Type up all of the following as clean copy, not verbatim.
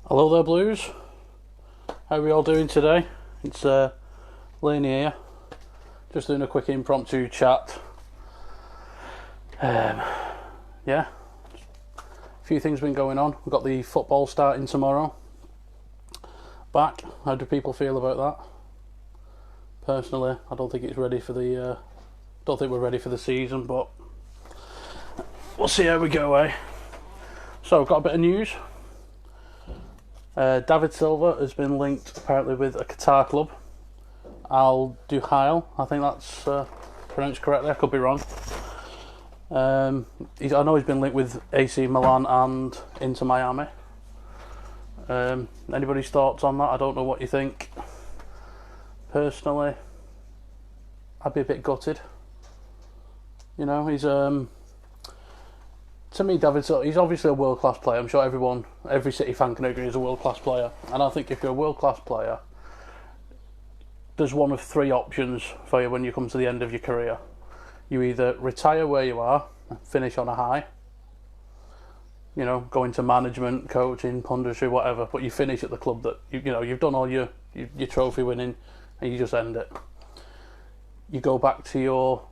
Hello there, Blues. How are we all doing today? It's Laney here. Just doing a quick impromptu chat. Yeah, a few things been going on. We've got the football starting tomorrow. Back. How do people feel about that? Personally, I don't think it's ready for the. Don't think we're ready for the season, but we'll see how we go. So, I've got a bit of news. David Silva has been linked apparently with a Qatar club, Al Duhail. I think that's pronounced correctly. I could be wrong. I know he's been linked with AC Milan and Inter Miami. Anybody's thoughts on that? I don't know what you think. Personally, I'd be a bit gutted. You know, he's to me, David Silva, he's obviously a world-class player. I'm sure every City fan can agree he's a world-class player. And I think if you're a world-class player, there's one of three options for you when you come to the end of your career. You either retire where you are, finish on a high, you know, go into management, coaching, punditry, whatever, but you finish at the club that, you've done all your trophy winning and you just end it. You go back to your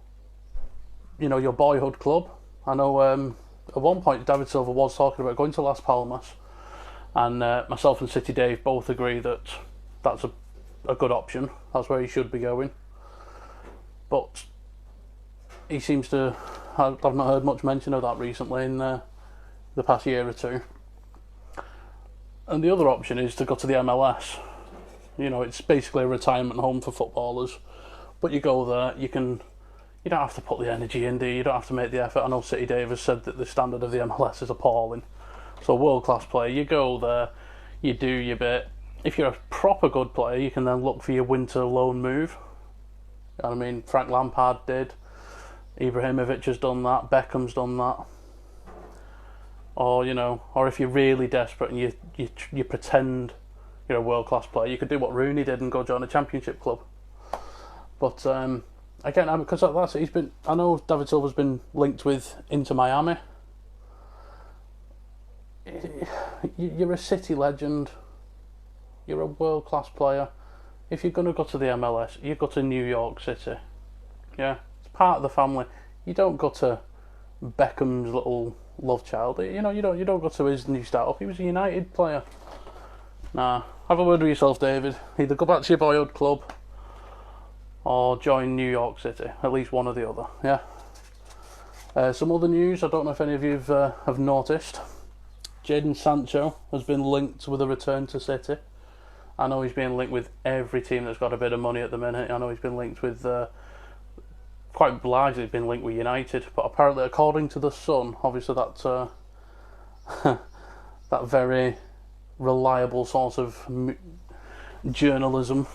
boyhood club. I know at one point David Silva was talking about going to Las Palmas, and myself and City Dave both agree that that's a good option. That's where he should be going. But he seems to, I've not heard much mention of that recently in the past year or two. And the other option is to go to the MLS. You know, it's basically a retirement home for footballers. But you go there, you don't have to put the energy in, do you? You don't have to make the effort. I know City Dave has said that the standard of the MLS is appalling. So world-class player, you go there, you do your bit. If you're a proper good player, you can then look for your winter loan move. You know what I mean? Frank Lampard did. Ibrahimovic has done that. Beckham's done that. Or if you're really desperate and you pretend you're a world-class player, you could do what Rooney did and go join a championship club. But again, because that's it. I know David Silva's been linked with Inter Miami. You're a City legend. You're a world-class player. If you're going to go to the MLS, you go to New York City. Yeah, it's part of the family. You don't go to Beckham's little love child. You don't go to his new start-up. He was a United player. Nah, have a word with yourself, David. Either go back to your boyhood club or join New York City. At least one or the other, yeah. Some other news, I don't know if any of you have noticed. Jadon Sancho has been linked with a return to City. I know he's being linked with every team that's got a bit of money at the minute. I know he's been linked with, quite largely he's been linked with United. But apparently, according to The Sun, obviously that's that very reliable source of journalism.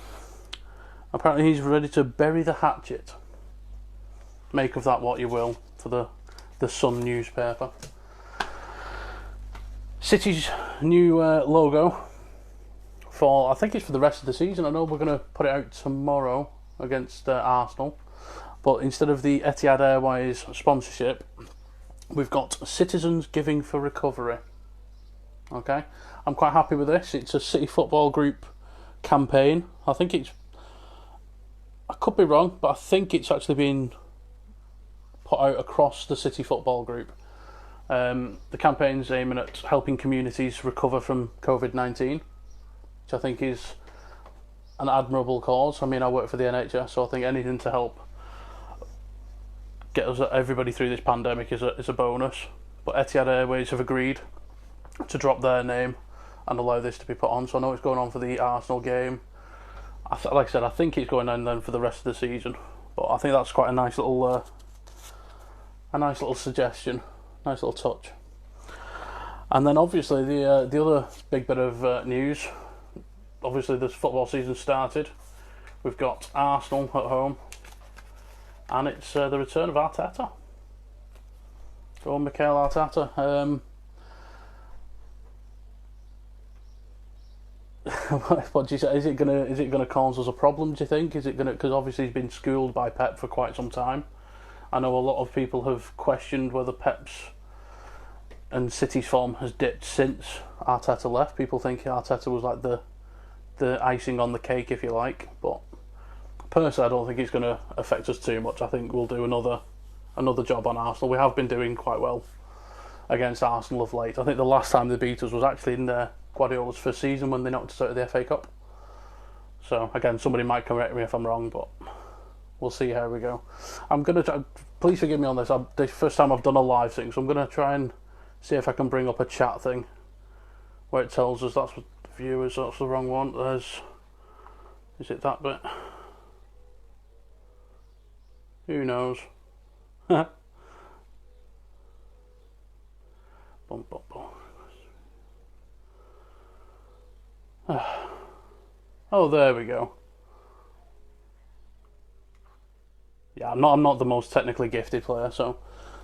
Apparently he's ready to bury the hatchet. Make of that what you will for the Sun newspaper. City's new logo I think it's for the rest of the season. I know we're going to put it out tomorrow against Arsenal. But instead of the Etihad Airways sponsorship, we've got Citizens Giving for Recovery. Okay? I'm quite happy with this. It's a City Football Group campaign. I could be wrong, but I think it's actually been put out across the City Football Group. The campaign's aiming at helping communities recover from COVID-19, which I think is an admirable cause. I mean, I work for the NHS, so I think anything to help get everybody through this pandemic is a bonus. But Etihad Airways have agreed to drop their name and allow this to be put on. So I know it's going on for the Arsenal game. Like I said, I think it's going on then for the rest of the season. But I think that's quite a nice little suggestion, nice little touch. And then obviously the other big bit of news. Obviously, this football season started. We've got Arsenal at home, and it's the return of Arteta. Go on, Mikel Arteta. What do you say? Is it gonna cause us a problem? Do you think? Is it gonna? Because obviously he's been schooled by Pep for quite some time. I know a lot of people have questioned whether Pep's and City's form has dipped since Arteta left. People think Arteta was like the icing on the cake, if you like. But personally, I don't think it's going to affect us too much. I think we'll do another job on Arsenal. We have been doing quite well against Arsenal of late. I think the last time they beat us was actually in Guardiola's first season when they knocked us out of the FA Cup. So again, somebody might correct me if I'm wrong, but we'll see how we go. I'm going to try, please forgive me on this. This is the first time I've done a live thing, so I'm going to try and see if I can bring up a chat thing where it tells us that's what viewers, that's the wrong one. Is it that bit? Who knows? Bum, bum, bum. Oh, there we go. Yeah, I'm not the most technically gifted player, so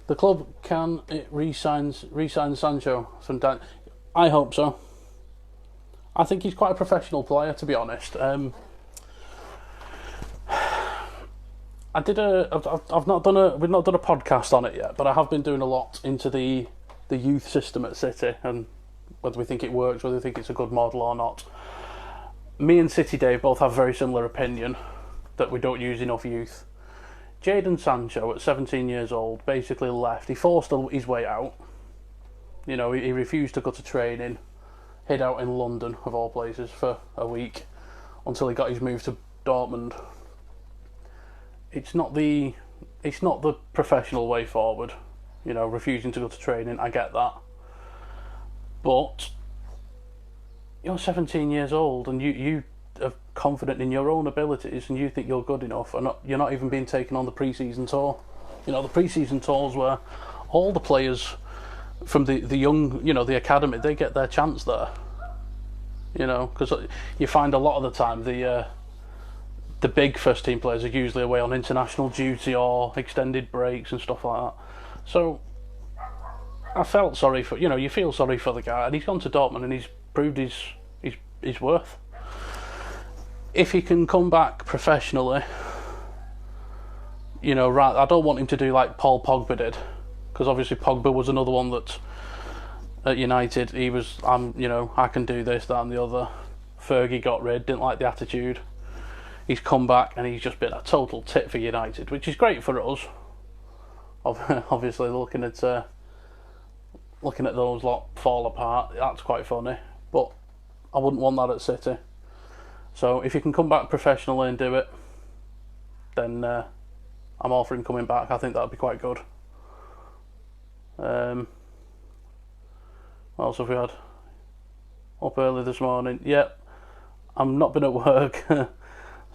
the club can it re-sign Sancho sometime. I hope so. I think he's quite a professional player, to be honest. We've not done a podcast on it yet, but I have been doing a lot into the youth system at City and whether we think it works, whether we think it's a good model or not. Me and City Dave both have very similar opinion that we don't use enough youth. Jadon Sancho, at 17 years old, basically left. He forced his way out. You know, he refused to go to training, hid out in London, of all places, for a week, until he got his move to Dortmund. It's not the professional way forward, you know, refusing to go to training. I get that, but you're 17 years old and you are confident in your own abilities and you think you're good enough, and you're not even being taken on the pre-season tour. You know, the pre-season tours where all the players from the young, you know, the academy, they get their chance there. You know, because you find a lot of the time the big first team players are usually away on international duty or extended breaks and stuff like that. So I felt sorry for, you know, you feel sorry for the guy, and he's gone to Dortmund and he's proved his worth. If he can come back professionally, you know, right, I don't want him to do like Paul Pogba did, because obviously Pogba was another one that at United he was, you know, I can do this, that and the other. Fergie got rid, didn't like the attitude. He's come back and he's just been a total tit for United, which is great for us. Obviously, looking at those lot fall apart, that's quite funny. But I wouldn't want that at City. So if you can come back professionally and do it, then I'm all for him coming back. I think that would be quite good. What else have we had? Up early this morning. Yep, I've not been at work.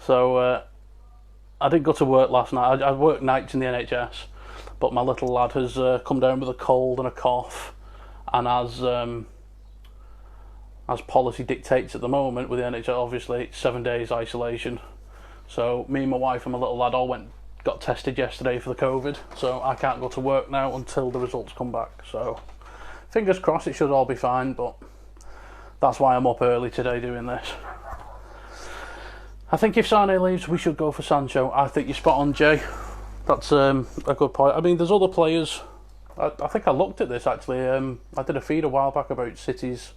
So I didn't go to work last night. I work nights in the NHS, but my little lad has come down with a cold and a cough, and as policy dictates at the moment with the NHS, obviously it's 7 days isolation. So me and my wife and my little lad all got tested yesterday for the COVID, so I can't go to work now until the results come back. So fingers crossed, it should all be fine, but that's why I'm up early today doing this. I think if Sane leaves, we should go for Sancho. I think you're spot on, Jay. That's a good point. I mean, there's other players. I think I looked at this actually. I did a feed a while back about City's,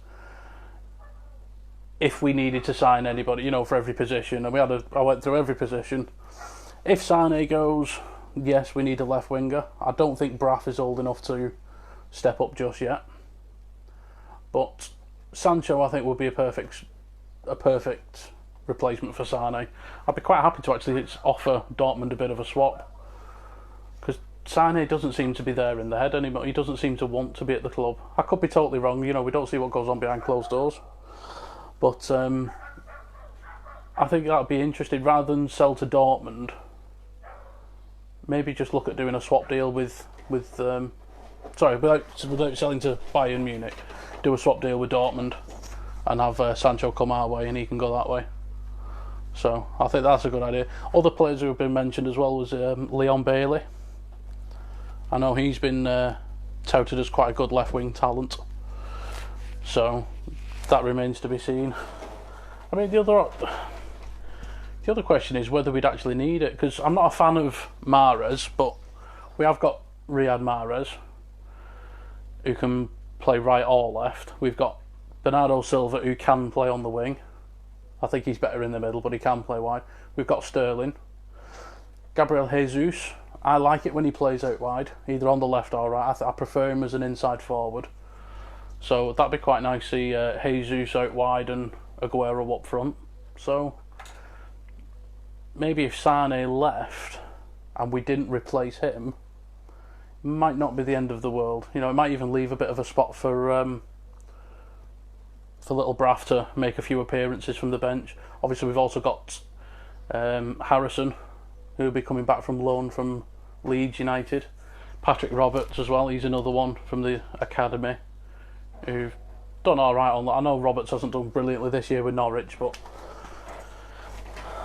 if we needed to sign anybody, you know, for every position, and I went through every position. If Sane goes, yes, we need a left winger. I don't think Braff is old enough to step up just yet, but Sancho, I think, would be a perfect replacement for Sane. I'd be quite happy to actually offer Dortmund a bit of a swap, because Sane doesn't seem to be there in the head anymore. He doesn't seem to want to be at the club. I could be totally wrong, you know, we don't see what goes on behind closed doors, but I think that would be interesting. Rather than sell to Dortmund, maybe just look at doing a swap deal without selling to Bayern Munich, do a swap deal with Dortmund and have Sancho come our way and he can go that way. So I think that's a good idea. Other players who have been mentioned as well was Leon Bailey. I know he's been touted as quite a good left wing talent, so that remains to be seen. I mean, the other question is whether we'd actually need it, because I'm not a fan of Mahrez, but we have got Riyad Mahrez, who can play right or left. We've got Bernardo Silva, who can play on the wing. I think he's better in the middle, but he can play wide. We've got Sterling. Gabriel Jesus, I like it when he plays out wide, either on the left or right. I prefer him as an inside forward. So that'd be quite nice to see Jesus out wide and Aguero up front. So maybe if Sane left and we didn't replace him, it might not be the end of the world. You know, it might even leave a bit of a spot for little Braff to make a few appearances from the bench. Obviously, we've also got Harrison, who will be coming back from loan from Leeds United. Patrick Roberts as well. He's another one from the academy who've done all right on that. I know Roberts hasn't done brilliantly this year with Norwich, but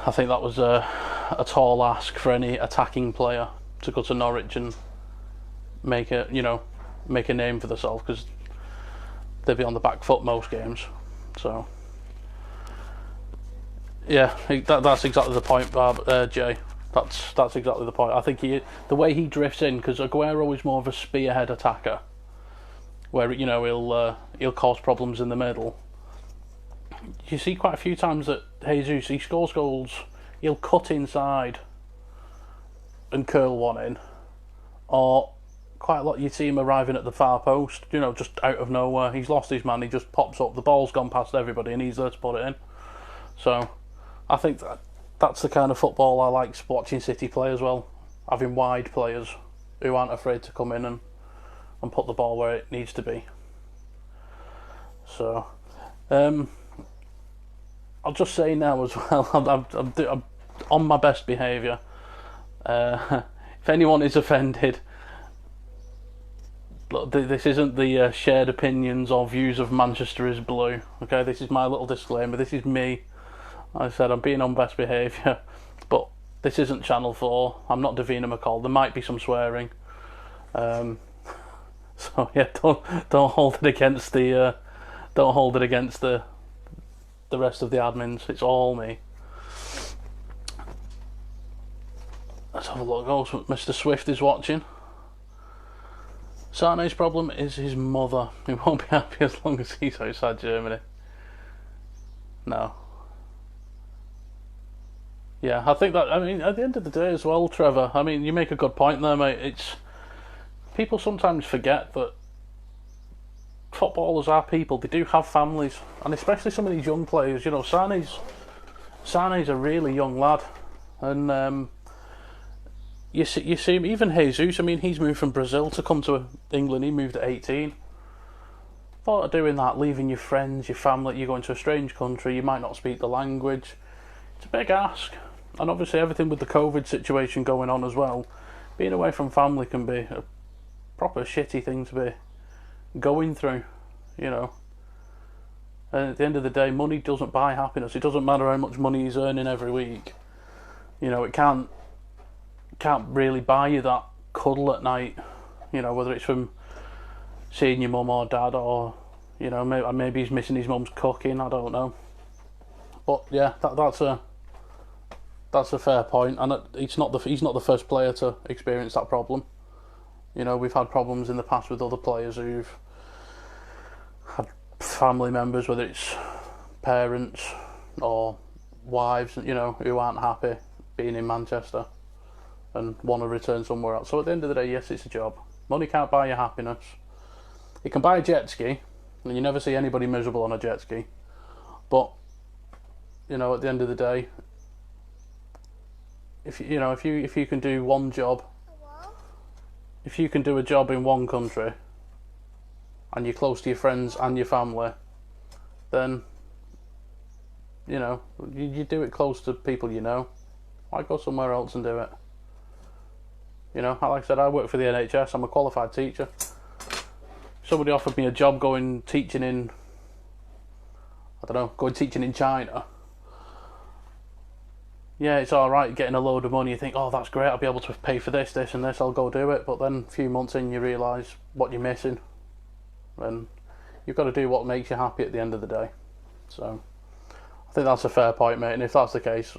I think that was a tall ask for any attacking player to go to Norwich and make a name for themselves, because they'd be on the back foot most games. So yeah, that's exactly the point, Jay. That's exactly the point. I think the way he drifts in, because Aguero is more of a spearhead attacker, where he'll cause problems in the middle. You see quite a few times that Jesus, he scores goals, he'll cut inside and curl one in, or quite a lot you see him arriving at the far post, just out of nowhere. He's lost his man, he just pops up, the ball's gone past everybody and he's there to put it in. So I think that's the kind of football I like watching City play as well, having wide players who aren't afraid to come in and put the ball where it needs to be. So I'll just say now as well, I'm on my best behaviour. If anyone is offended, look, this isn't the shared opinions or views of Manchester is Blue. Okay, this is my little disclaimer. This is me. Like I said, I'm being on best behaviour, but this isn't Channel 4. I'm not Davina McCall. There might be some swearing. So yeah, don't hold it against the rest of the admins. It's all me. Let's have a look. Oh, Mr. Swift is watching. Sane's problem is his mother. He won't be happy as long as he's outside Germany. No. Yeah, I think that, at the end of the day as well, Trevor, you make a good point there, mate. People sometimes forget that footballers are people. They do have families, and especially some of these young players. Sane's a really young lad, and you see him, even Jesus. He's moved from Brazil to come to England. He moved at 18. Thought of doing that, leaving your friends, your family. You're going to a strange country. You might not speak the language. It's a big ask, and obviously everything with the COVID situation going on as well. Being away from family can be a proper shitty thing to be going through, And at the end of the day, money doesn't buy happiness. It doesn't matter how much money he's earning every week. It can't really buy you that cuddle at night. Whether it's from seeing your mum or dad, or maybe he's missing his mum's cooking. I don't know. But yeah, that's a fair point, and he's not the first player to experience that problem. We've had problems in the past with other players who've had family members, whether it's parents or wives, who aren't happy being in Manchester and want to return somewhere else. So at the end of the day, yes, it's a job. Money can't buy you happiness. It can buy a jet ski, and you never see anybody miserable on a jet ski. But at the end of the day, if you can do one job. If you can do a job in one country and you're close to your friends and your family, then you do it close to people you know. Why go somewhere else and do it? Like I said, I work for the NHS. I'm a qualified teacher. Somebody offered me a job going teaching in China. Yeah, it's alright getting a load of money. You think, oh, that's great, I'll be able to pay for this, and this, I'll go do it. But then a few months in, you realise what you're missing. And you've got to do what makes you happy at the end of the day. So, I think that's a fair point, mate. And if that's the case,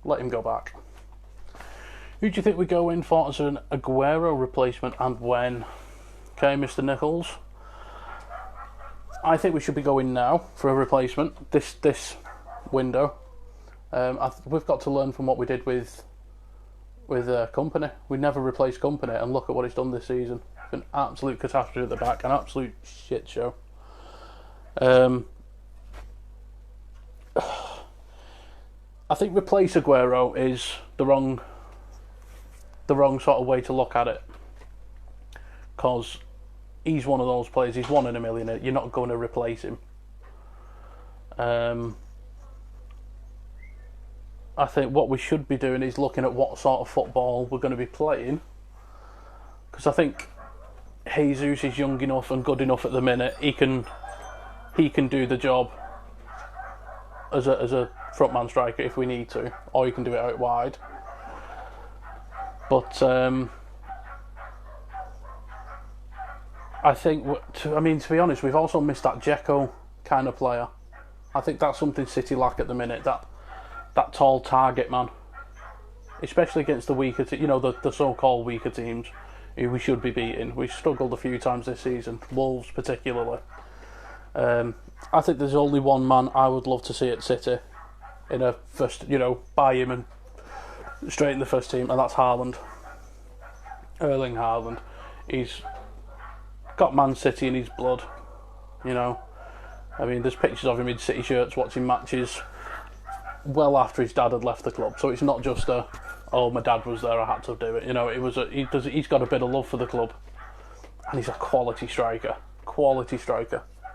let him go back. Who do you think we go in for as an Aguero replacement, and when? Okay, Mr. Nichols. I think we should be going now for a replacement this window. We've got to learn from what we did with Company. We never replaced Company, and look at what it's done this season. It's an absolute catastrophe at the back, an absolute shit show. I think replace Aguero is the wrong sort of way to look at it, because he's one of those players. He's 1 in a million. You're not going to replace him. I think what we should be doing is looking at what sort of football we're going to be playing, because I think Jesus is young enough and good enough at the minute. He can do the job as a frontman striker if we need to, or he can do it out wide. But I think, to be honest, we've also missed that Dzeko kind of player. I think that's something City lack at the minute. That tall target man, especially against the weaker, the so-called weaker teams who we should be beating. We've struggled a few times this season, Wolves particularly. I think there's only one man I would love to see at City in a first, buy him and straight in the first team, and that's Haaland. Erling Haaland. He's got Man City in his blood, there's pictures of him in City shirts watching matches well after his dad had left the club, so it's not just my dad was there, I had to do it. He's got a bit of love for the club, and he's a quality striker.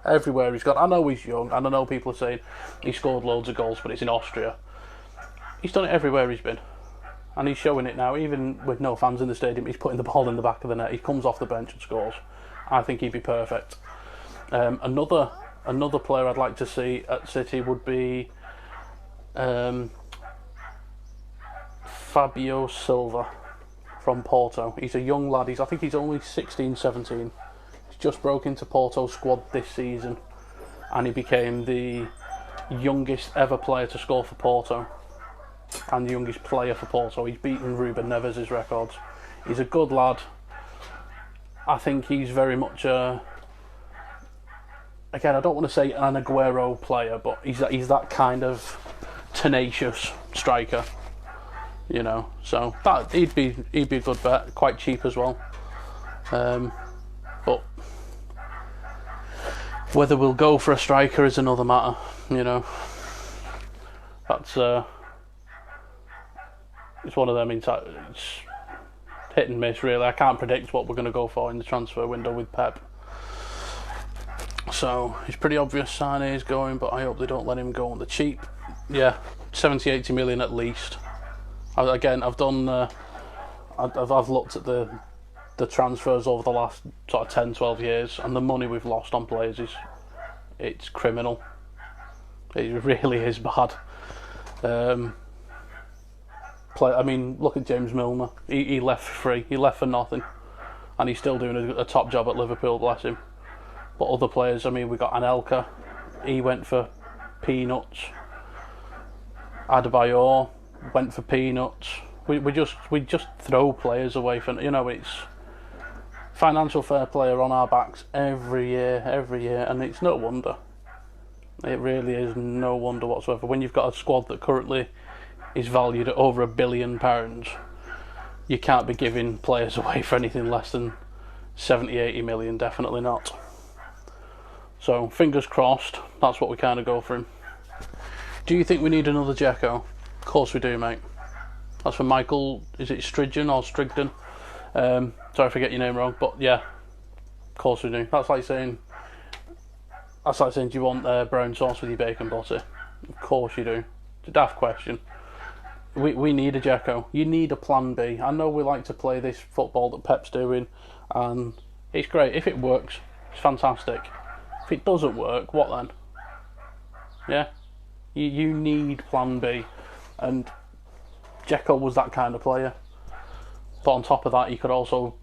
Everywhere he's gone. I know he's young, and I know people are saying he scored loads of goals, but it's in Austria. He's done it everywhere he's been, and he's showing it now. Even with no fans in the stadium, he's putting the ball in the back of the net. He comes off the bench and scores. I think he'd be perfect. Another player I'd like to see at City would be Fabio Silva from Porto. He's a young lad. I think he's only 16, 17. He's just broke into Porto's squad this season, and he became the youngest ever player to score for Porto and the youngest player for Porto. He's beaten Ruben Neves' records. He's a good lad. I think he's very much again, I don't want to say an Aguero player, but he's that kind of tenacious striker, So that he'd be a good bet, quite cheap as well. But whether we'll go for a striker is another matter. That's it's one of them. It's hit and miss, really. I can't predict what we're going to go for in the transfer window with Pep. So it's pretty obvious Sané is going, but I hope they don't let him go on the cheap. Yeah, 70-80 million at least. I've done. I've looked at the transfers over the last sort of 10-12 years, and the money we've lost on players it's criminal. It really is bad. Look at James Milner. He left for free. He left for nothing, and he's still doing a top job at Liverpool. Bless him. But other players, we got Anelka. He went for peanuts. Adebayor went for peanuts. We just throw players away for it's financial fair play on our backs every year, and it's no wonder. It really is no wonder whatsoever when you've got a squad that currently is valued at over £1 billion. You can't be giving players away for anything less than 70-80 million. Definitely not. So fingers crossed. That's what we kind of go for him. Do you think we need another Dzeko? Of course we do, mate. That's for Michael. Is it Strigden or Strigden? Sorry if I get your name wrong, but yeah, of course we do. That's like saying, do you want brown sauce with your bacon butter? Of course you do. It's a daft question. We need a Dzeko. You need a plan B. I know we like to play this football that Pep's doing, and it's great. If it works, it's fantastic. If it doesn't work, what then? Yeah? You need plan B, and Dzeko was that kind of player. But on top of that, he could also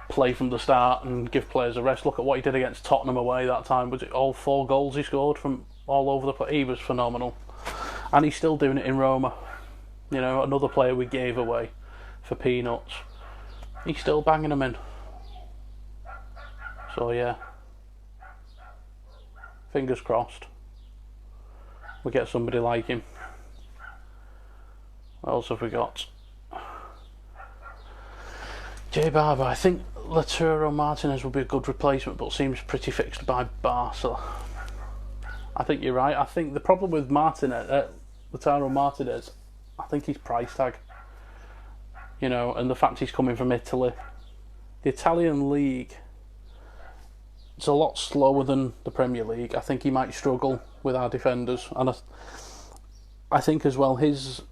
play from the start and give players a rest. Look at what he did against Tottenham away that time. Was it all 4 goals he scored from all over the place? He was phenomenal. And he's still doing it in Roma. Another player we gave away for peanuts. He's still banging them in. So yeah. Fingers crossed. We get somebody like him. What else have we got? J Barber. I think Lautaro Martinez will be a good replacement, but seems pretty fixed by Barca. I think you're right. I think the problem with Lautaro Martinez, I think his price tag. You know, and the fact he's coming from Italy. The Italian league, it's a lot slower than the Premier League. I think he might struggle with our defenders, and I think as well he's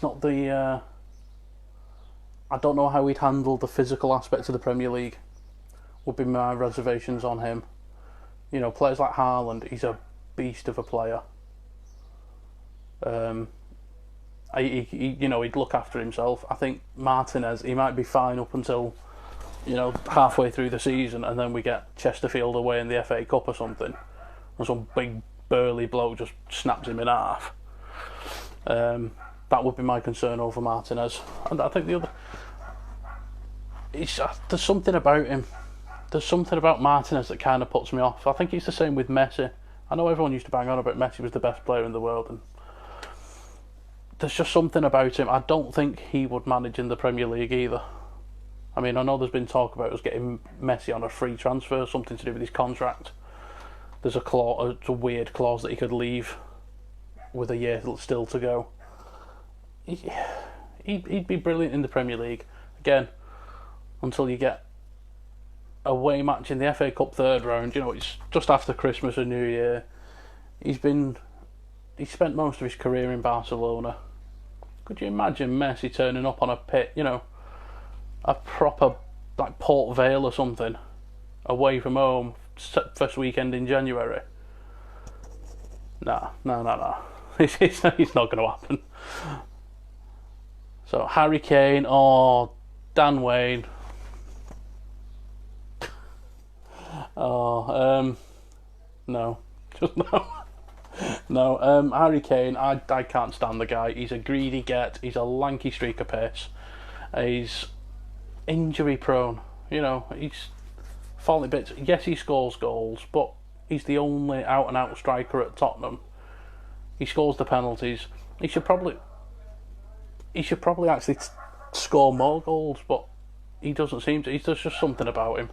not the. I don't know how he'd handle the physical aspects of the Premier League. Would be my reservations on him. You know, players like Haaland, he's a beast of a player. He'd look after himself. I think Martinez, he might be fine up until, you know, halfway through the season, and then we get Chesterfield away in the FA Cup or something, and some big burly bloke just snaps him in half. That would be my concern over Martinez. And I think the other, there's something about him. There's something about Martinez that kind of puts me off. I think it's the same with Messi. I know everyone used to bang on about Messi was the best player in the world, and there's just something about him. I don't think he would manage in the Premier League either. I mean, I know there's been talk about us getting Messi on a free transfer, something to do with his contract. There's a weird clause that he could leave with a year still to go. He'd be brilliant in the Premier League. Again, until you get a away match in the FA Cup third round, you know, it's just after Christmas and New Year. He spent most of his career in Barcelona. Could you imagine Messi turning up on a pit, you know, a proper, like, Port Vale or something, away from home, first weekend in January? Nah. It's not going to happen. So, Harry Kane or Dan Wayne. No. Just no. No, Harry Kane, I can't stand the guy. He's a greedy get. He's a lanky streak of piss. He's injury prone. You know, he's falling bits. Yes, he scores goals, but he's the only out and out striker at Tottenham. He scores the penalties. He should probably actually score more goals, but he doesn't seem to. There's just something about him.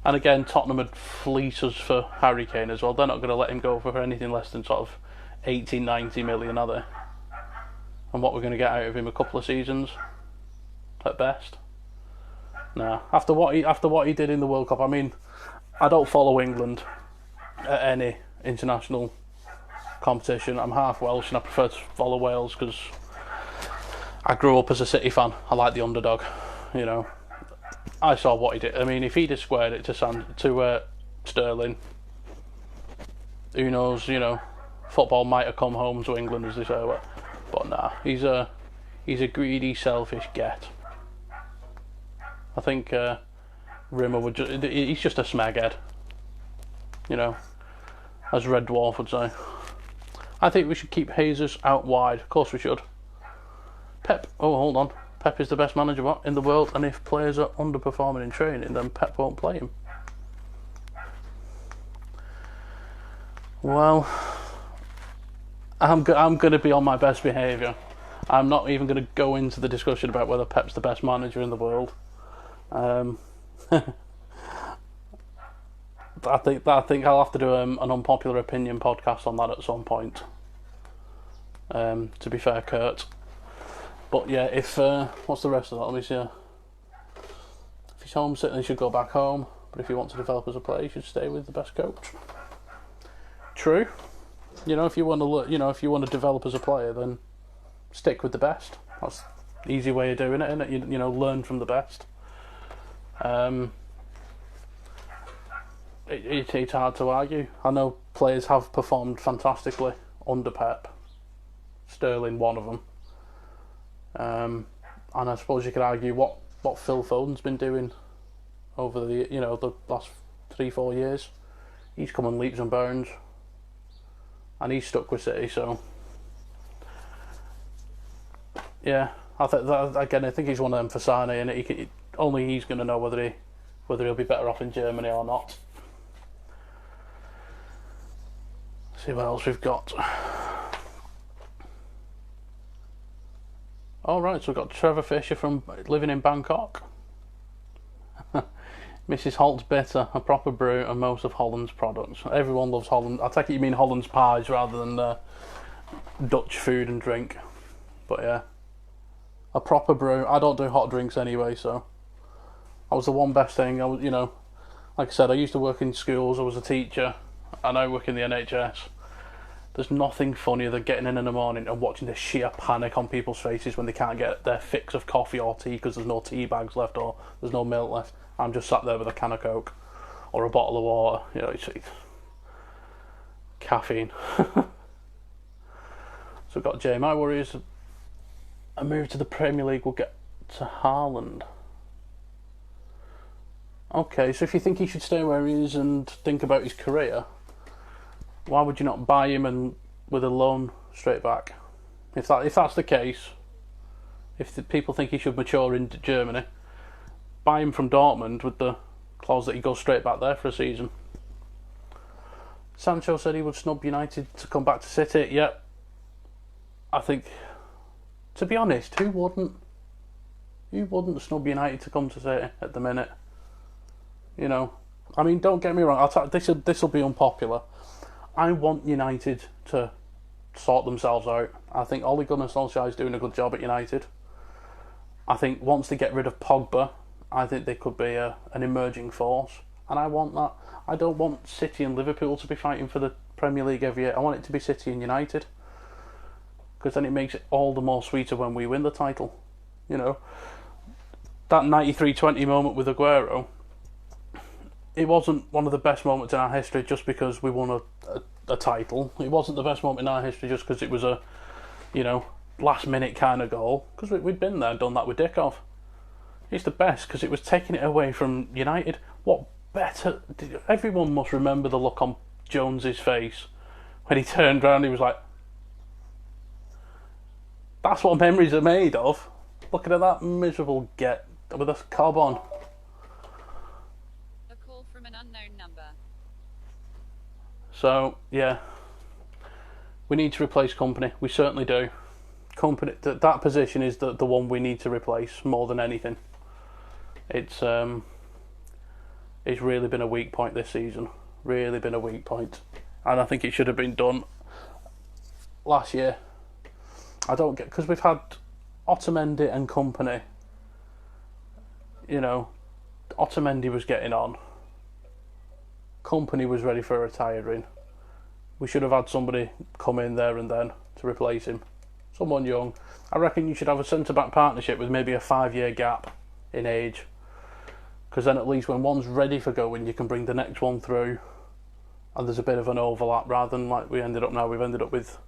And again, Tottenham would fleece us for Harry Kane as well. They're not going to let him go for anything less than sort of 80, 90 million, are they? And what we're going to get out of him, a couple of seasons at best. Nah. After what he did in the World Cup, I mean, I don't follow England at any international competition. I'm half Welsh and I prefer to follow Wales because I grew up as a City fan. I like the underdog, you know. I saw what he did. I mean, if he'd have squared it to Sterling, who knows? You know, football might have come home to England, as they say. But nah, he's a greedy, selfish get. I think Rimmer he's just a smeghead. You know, as Red Dwarf would say. I think we should keep Jesus out wide. Of course we should. Pep. Oh, hold on. Pep is the best manager in the world, and if players are underperforming in training, then Pep won't play him. Well, I'm going to be on my best behaviour. I'm not even going to go into the discussion about whether Pep's the best manager in the world. I think I'll have to do an unpopular opinion podcast on that at some point. To be fair, Kurt. But yeah, if what's the rest of that? Let me see. If he's homesick, then he should go back home. But if you want to develop as a player, you should stay with the best coach. True. You know, if you want to develop as a player, then stick with the best. That's the easy way of doing it, isn't it? You know, learn from the best. It's hard to argue. I know players have performed fantastically under Pep. Sterling, one of them. And I suppose you could argue what Phil Foden's been doing over the last 3-4 years. He's come in leaps and bounds, and he's stuck with City. So yeah, I think he's one of them for Sane, and only he's going to know whether he'll be better off in Germany or not. See what else we've got. All right, so we've got Trevor Fisher from living in Bangkok. Mrs. Holt's Bitter, a proper brew, and most of Holland's products. Everyone loves Holland. I take it you mean Holland's pies rather than Dutch food and drink. But yeah, a proper brew. I don't do hot drinks anyway, so that was the one best thing. I was, like I said, I used to work in schools. I was a teacher. I now work in the NHS. There's nothing funnier than getting in the morning and watching the sheer panic on people's faces when they can't get their fix of coffee or tea because there's no tea bags left or there's no milk left. I'm just sat there with a can of Coke or a bottle of water. It's caffeine. So we've got Jay. My worry is a move to the Premier League will get to Haaland. Okay, so if you think he should stay where he is and think about his career, why would you not buy him and with a loan straight back? If that's the case, if the people think he should mature in Germany, buy him from Dortmund with the clause that he goes straight back there for a season. Sancho said he would snub United to come back to City. Yep. I think, to be honest, who wouldn't? Who wouldn't snub United to come to City at the minute? I mean, don't get me wrong. This will be unpopular. I want United to sort themselves out. I think Ole Gunnar Solskjaer is doing a good job at United. I think once they get rid of Pogba, I think they could be an emerging force, and I want that. I don't want City and Liverpool to be fighting for the Premier League every year. I want it to be City and United, because then it makes it all the more sweeter when we win the title. That 93-20 moment with Aguero, it wasn't one of the best moments in our history just because we won a title. It wasn't the best moment in our history just because it was a, last minute kind of goal, because we'd been there, done that with Dickov. It's the best because it was taking it away from United. What better? Everyone must remember the look on Jones's face when he turned around. He was like, "That's what memories are made of." Looking at that miserable get with a cob on. A call from an unknown number. So yeah, we need to replace Company. We certainly do. Company. That position is the one we need to replace more than anything. It's really been a weak point this season. Really been a weak point, and I think it should have been done last year. I don't get, because we've had Otamendi and Company. Otamendi was getting on. Company was ready for retiring. We should have had somebody come in there and then to replace him. Someone young. I reckon you should have a centre-back partnership with maybe a 5-year gap in age. Because then at least when one's ready for going, you can bring the next one through. And there's a bit of an overlap rather than like we ended up now. We've ended up with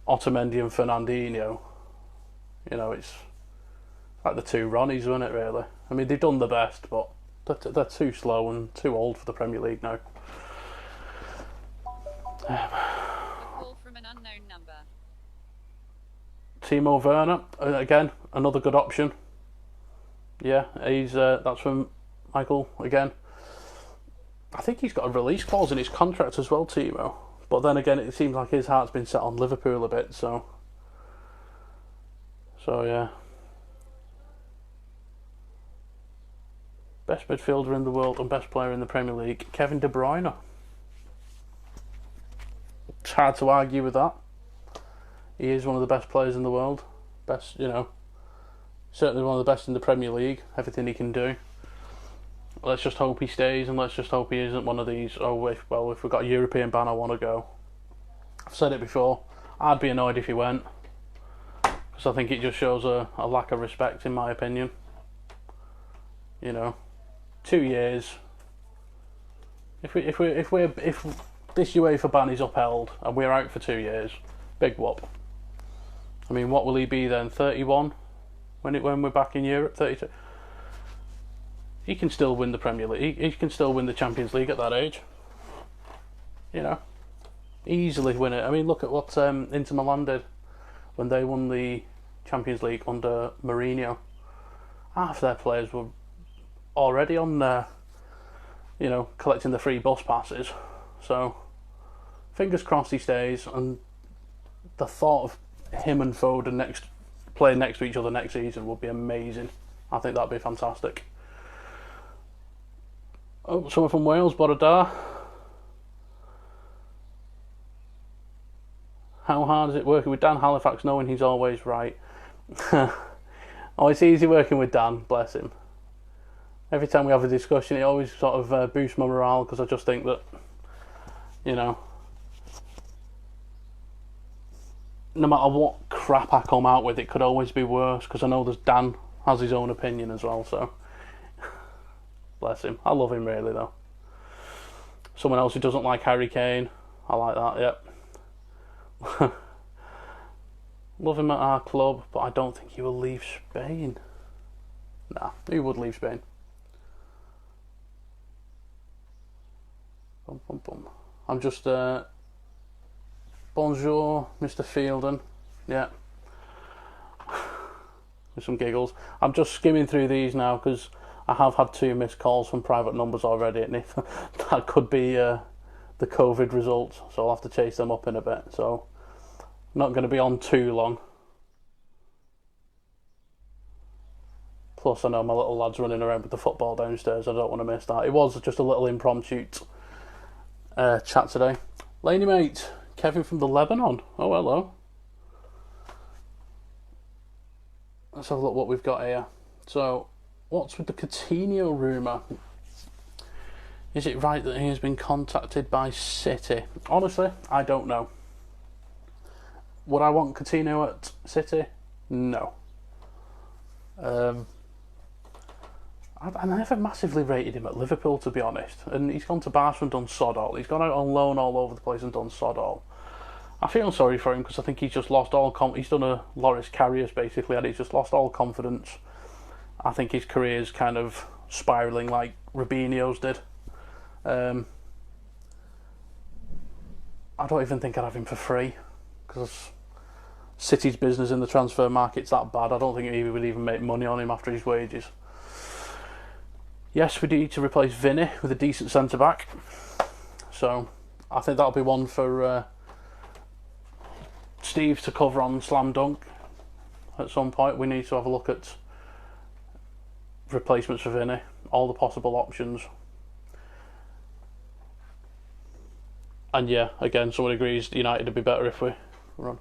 Otamendi and Fernandinho. It's like the two Ronnies, isn't it, really? I mean, they've done the best, but they're too slow and too old for the Premier League now. A call from an unknown number. Timo Werner, again, another good option. Yeah, that's from Michael again. I think he's got a release clause in his contract as well, Timo. But then again, it seems like his heart's been set on Liverpool a bit, so yeah. Best midfielder in the world and best player in the Premier League, Kevin De Bruyne. It's hard to argue with that. He is one of the best players in the world. Best, certainly one of the best in the Premier League. Everything he can do. Let's just hope he stays, and let's just hope he isn't one of these. If we've got a European ban, I want to go. I've said it before. I'd be annoyed if he went, because I think it just shows a lack of respect, in my opinion. 2 years. If this UEFA ban is upheld and we're out for 2 years, big whoop. I mean, what will he be then? 31 when we're back in Europe. 32. He can still win the Premier League. He can still win the Champions League at that age. Easily win it. I mean, look at what Inter Milan did when they won the Champions League under Mourinho. Half their players were already on collecting the free bus passes. So fingers crossed he stays, and the thought of him and Foden playing next to each other next season would be amazing. I think that'd be fantastic. Oh, someone from Wales, Borodar. How hard is it working with Dan Halifax knowing he's always right? Oh, it's easy working with Dan, bless him. Every time we have a discussion, it always sort of boosts my morale, because I just think that, you know, no matter what crap I come out with, it could always be worse, because I know Dan has his own opinion as well, so bless him. I love him really, though. Someone else who doesn't like Harry Kane, I like that, yep. Love him at our club, but I don't think he will leave Spain. Nah, he would leave Spain. Bum, bum, bum. I'm just bonjour, Mr. Fielden. Yeah. With some giggles. I'm just skimming through these now, because I have had 2 missed calls from private numbers already, and if that could be the COVID results, so I'll have to chase them up in a bit. So not going to be on too long. Plus, I know my little lad's running around with the football downstairs. I don't want to miss that. It was just a little impromptu chat today. Laney, mate. Kevin from the Lebanon. Oh, hello. Let's have a look what we've got here. So, what's with the Coutinho rumour? Is it right that he has been contacted by City? Honestly, I don't know. Would I want Coutinho at City? No. I never massively rated him at Liverpool, to be honest. And he's gone to Barca and done sod all. He's gone out on loan all over the place and done sod all. I feel sorry for him, because I think he's just lost all he's done a Loris Karius basically, and he's just lost all confidence. I think his career's kind of spiralling like Robinho's did. I don't even think I'd have him for free, because City's business in the transfer market's that bad. I don't think he would even make money on him after his wages. Yes, we need to replace Vinny with a decent centre-back. So, I think that'll be one for Steve to cover on Slam Dunk. At some point, we need to have a look at replacements for Vinny. All the possible options. And yeah, again, someone agrees United would be better if we run.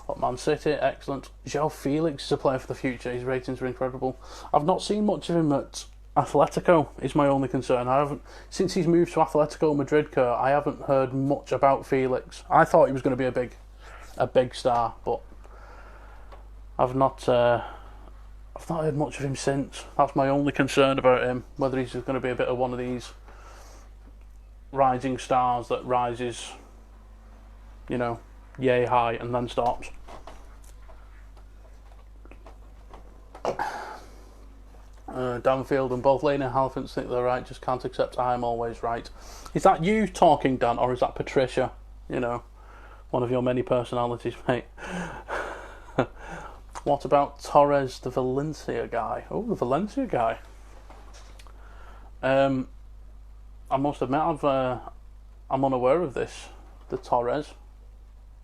But Man City, excellent. João Felix is a player for the future. His ratings are incredible. I've not seen much of him at Atletico, is my only concern. I haven't, since he's moved to Atletico Madrid, I haven't heard much about Felix. I thought he was going to be a big star, but I've not heard much of him since. That's my only concern about him, whether he's going to be a bit of one of these rising stars that rises, you know, yay high and then stops. Danfield and both Laney and Halifax think they're right, just can't accept I'm always right. Is that you talking, Dan, or is that Patricia? You know, one of your many personalities, mate. What about Torres, the Valencia guy? Oh, the Valencia guy. I must admit, I'm unaware of this. The Torres.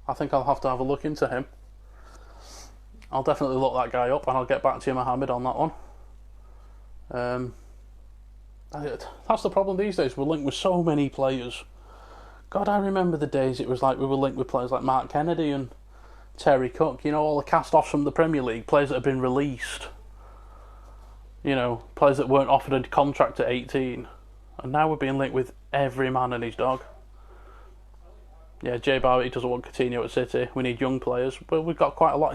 I think I'll have to have a look into him. I'll definitely look that guy up, and I'll get back to you, Mohammed, on that one. That's the problem these days. We're linked with so many players. God, I remember the days it was like we were linked with players like Mark Kennedy and Terry Cook. You know, all the cast-offs from the Premier League, players that have been released. You know, players that weren't offered a contract at 18. And now we're being linked with every man and his dog. Yeah, Jay Barrett doesn't want Coutinho at City. We need young players. Well, we've got quite a lot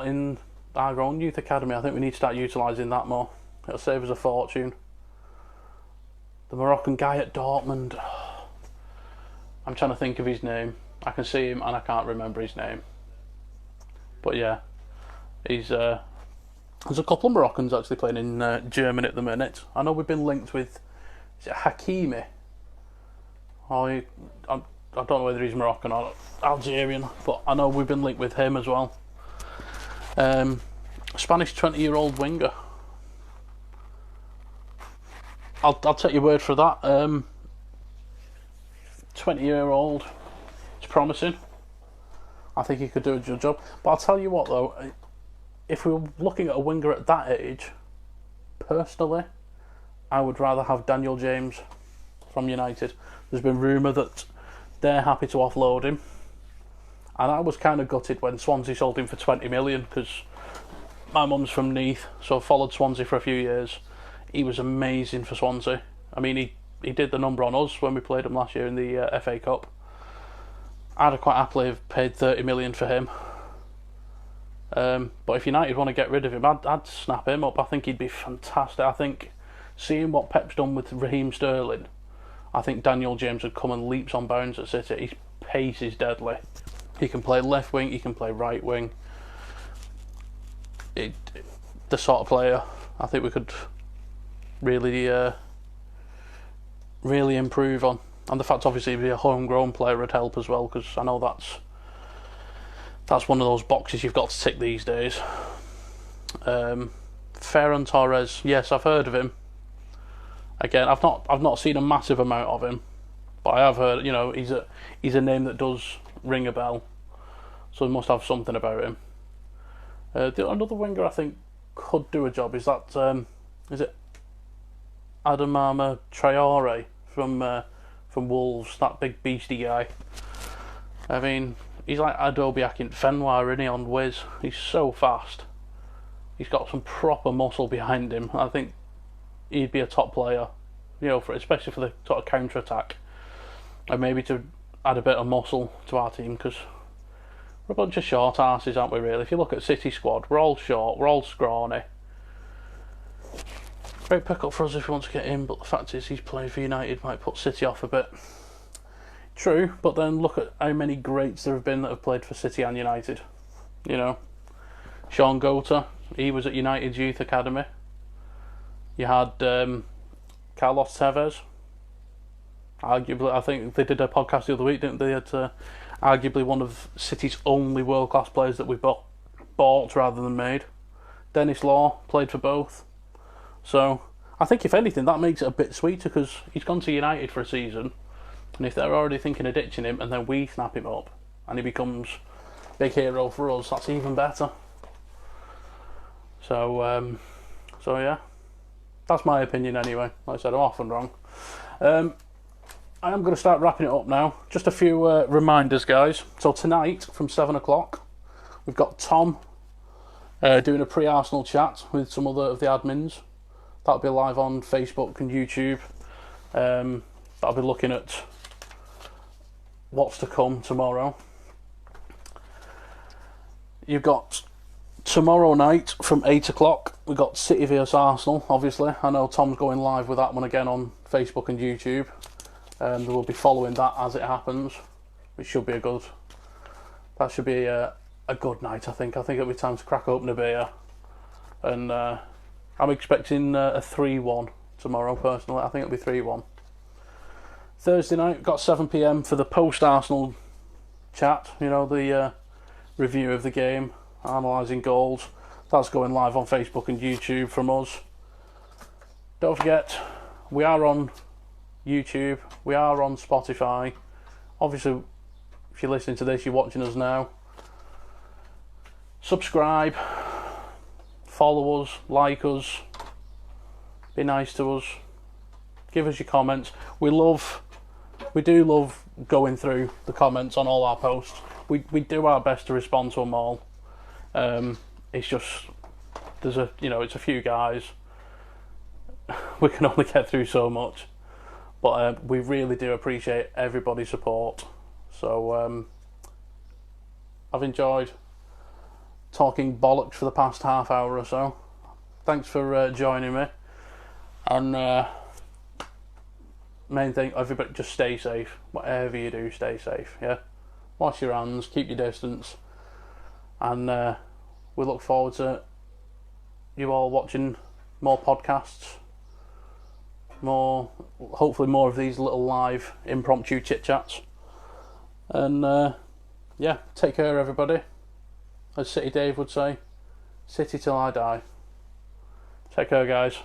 in our own youth academy. I think we need to start utilising that more. It'll save us a fortune. The Moroccan guy at Dortmund. I'm trying to think of his name. I can see him and I can't remember his name. But yeah, he's there's a couple of Moroccans actually playing in Germany at the minute. I know we've been linked with, is it Hakimi? I don't know whether he's Moroccan or Algerian, but I know we've been linked with him as well. Spanish 20-year-old winger. I'll take your word for that. 20-year-old. It's promising. I think he could do a good job. But I'll tell you what though, if we were looking at a winger at that age, personally, I would rather have Daniel James from United. There's been rumour that they're happy to offload him. And I was kind of gutted when Swansea sold him for 20 million because my mum's from Neath, so I followed Swansea for a few years. He was amazing for Swansea. I mean, he did the number on us when we played him last year in the FA Cup. I'd have quite happily have paid 30 million for him. But if United want to get rid of him, I'd snap him up. I think he'd be fantastic. I think seeing what Pep's done with Raheem Sterling, I think Daniel James would come and leaps on bounds at City. His pace is deadly. He can play left wing, he can play right wing. The sort of player I think we could really improve on. And the fact obviously he'd be a homegrown player would help as well, because I know that's one of those boxes you've got to tick these days. Ferran Torres, yes, I've heard of him. Again, I've not seen a massive amount of him, but I have heard, he's a name that does ring a bell, so he must have something about him. Another winger I think could do a job is that is it Adamama Traore from Wolves, that big beastie guy. I mean, he's like Adobe Akinfenwa, isn't he, on Wiz? He's so fast. He's got some proper muscle behind him. I think he'd be a top player, especially for the sort of counter attack, and maybe to add a bit of muscle to our team, because we're a bunch of short asses, aren't we, really? If you look at City squad, we're all short, we're all scrawny. Great pick-up for us if we want to get in, but the fact is he's playing for United might put City off a bit. True, but then look at how many greats there have been that have played for City and United. Sean Gota, he was at United's Youth Academy. You had Carlos Tevez. Arguably, I think they did a podcast the other week, didn't they? Had arguably one of City's only world-class players that we bought rather than made. Dennis Law played for both. So I think if anything that makes it a bit sweeter, because he's gone to United for a season, and if they're already thinking of ditching him and then we snap him up and he becomes a big hero for us, that's even better. So yeah, that's my opinion anyway. Like I said, I'm often wrong. I am going to start wrapping it up now. Just a few reminders, guys. So tonight from 7 o'clock we've got Tom doing a pre-Arsenal chat with some other of the admins. That'll be live on Facebook and YouTube. That'll be looking at what's to come tomorrow. You've got tomorrow night from 8 o'clock, we've got City vs Arsenal, obviously. I know Tom's going live with that one again on Facebook and YouTube. We'll be following that as it happens, which should be a good night, I think. I think it'll be time to crack open a beer. And I'm expecting a 3-1 tomorrow, personally. I think it'll be 3-1. Thursday night, we've got 7 PM for the post-Arsenal chat, the review of the game, analysing goals. That's going live on Facebook and YouTube from us. Don't forget, we are on YouTube, we are on Spotify. Obviously, if you're listening to this, you're watching us now. Subscribe, follow us, like us, be nice to us, give us your comments. We do love going through the comments on all our posts. We do our best to respond to them all. It's just it's a few guys. We can only get through so much, but we really do appreciate everybody's support. So I've enjoyed talking bollocks for the past half hour or so. Thanks for joining me, and main thing, everybody just stay safe. Whatever you do, stay safe. Yeah, wash your hands, keep your distance, and we look forward to you all watching more podcasts, hopefully more of these little live impromptu chit chats, and yeah, take care everybody. As City Dave would say, City till I die. Take care, guys.